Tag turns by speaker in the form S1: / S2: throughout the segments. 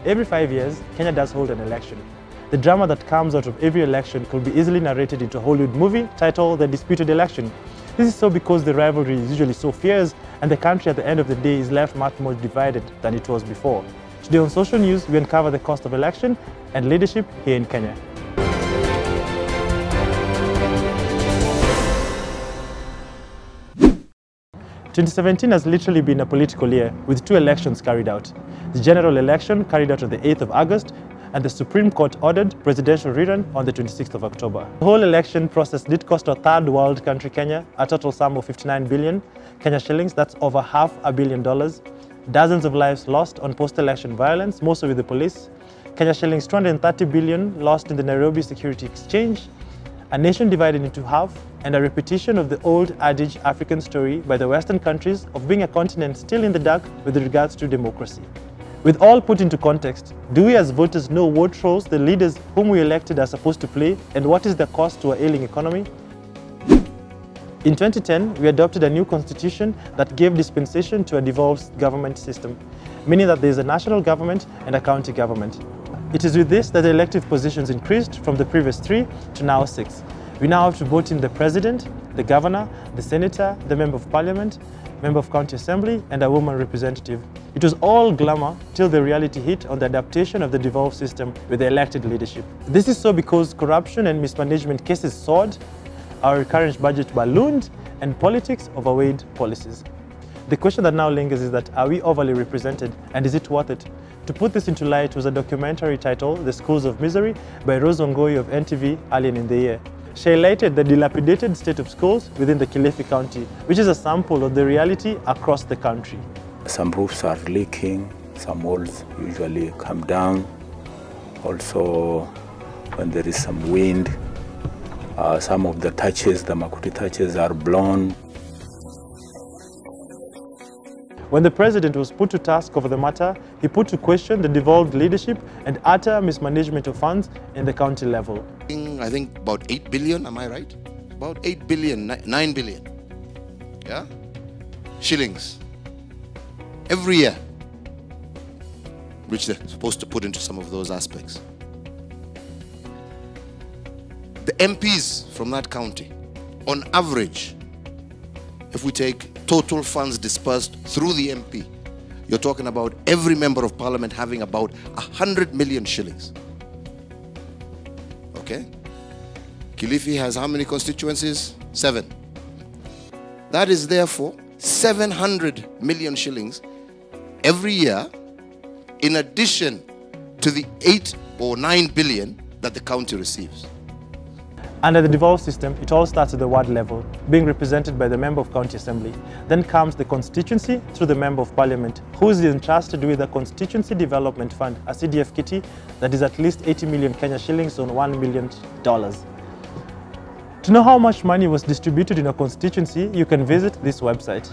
S1: every 5 years, Kenya does hold an election. The drama that comes out of every election could be easily narrated into a Hollywood movie titled The Disputed Election. This is so because the rivalry is usually so fierce and the country at the end of the day is left much more divided than it was before. Today on Social News, we uncover the cost of election and leadership here in Kenya. "2017 has literally been a political year with 2 elections carried out. The general election carried out on the 8th of August and the Supreme Court ordered presidential rerun on the 26th of October. The whole election process did cost a third world country, Kenya, a total sum of 59 billion Kenya shillings, that's over $500 million. Dozens of lives lost on post-election violence, mostly with the police. Kenya shillings 230 billion lost in the Nairobi Security Exchange. A nation divided into half, and a repetition of the old adage African story by the Western countries of being a continent still in the dark with regards to democracy. With all put into context, do we as voters know what roles the leaders whom we elected are supposed to play and what is the cost to our ailing economy? In 2010, we adopted a new constitution that gave dispensation to a devolved government system, meaning that there is a national government and a county government. It is with this that the elective positions increased from the previous 3 to now 6. We now have to vote in the president, the governor, the senator, the member of parliament, member of county assembly, and a woman representative. It was all glamour till the reality hit on the adaptation of the devolved system with the elected leadership. This is so because corruption and mismanagement cases soared, our recurrent budget ballooned, and politics overweighed policies. The question that now lingers is that, are we overly represented, and is it worth it? To put this into light was a documentary titled The Schools of Misery by Rose Wangoi of NTV earlier in the year. She highlighted the dilapidated state of schools within the Kilifi County, which is a sample of the reality across the country.
S2: Some roofs are leaking, some walls usually come down. Also, when there is some wind, some of the thatches, the makuti thatches, are blown.
S1: When the president was put to task over the matter, he put to question the devolved leadership and utter mismanagement of funds in the county level.
S3: I think about 8 billion, am I right? About 8 billion, 9 billion, yeah? Shillings every year, which they're supposed to put into some of those aspects. The MPs from that county, on average, if we take total funds dispersed through the MP, you're talking about every member of parliament having about 100 million shillings. Okay? Kilifi has how many constituencies? 7. That is therefore 700 million shillings every year, in addition to the 8 or 9 billion that the county receives.
S1: Under the devolved system, it all starts at the ward level, being represented by the member of county assembly. Then comes the constituency through the member of parliament, who is entrusted with a constituency development fund, a CDF kitty, that is at least 80 million Kenya shillings on $1 million. To know how much money was distributed in a constituency, you can visit this website.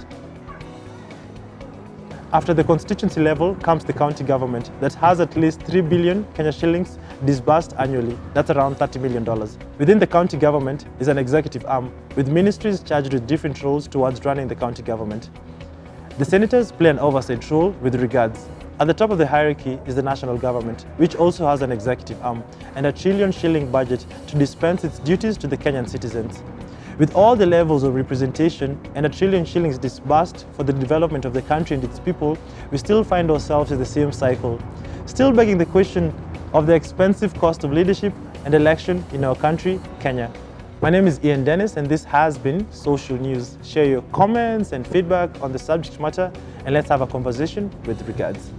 S1: After the constituency level comes the county government that has at least 3 billion Kenya shillings disbursed annually. That's around $30 million. Within the county government is an executive arm with ministries charged with different roles towards running the county government. The senators play an oversight role with regards. At the top of the hierarchy is the national government, which also has an executive arm and a trillion shilling budget to dispense its duties to the Kenyan citizens. With all the levels of representation and 1 trillion shillings disbursed for the development of the country and its people, we still find ourselves in the same cycle, still begging the question of the expensive cost of leadership and election in our country, Kenya. My name is Ian Dennis and this has been Social News. Share your comments and feedback on the subject matter and let's have a conversation with regards.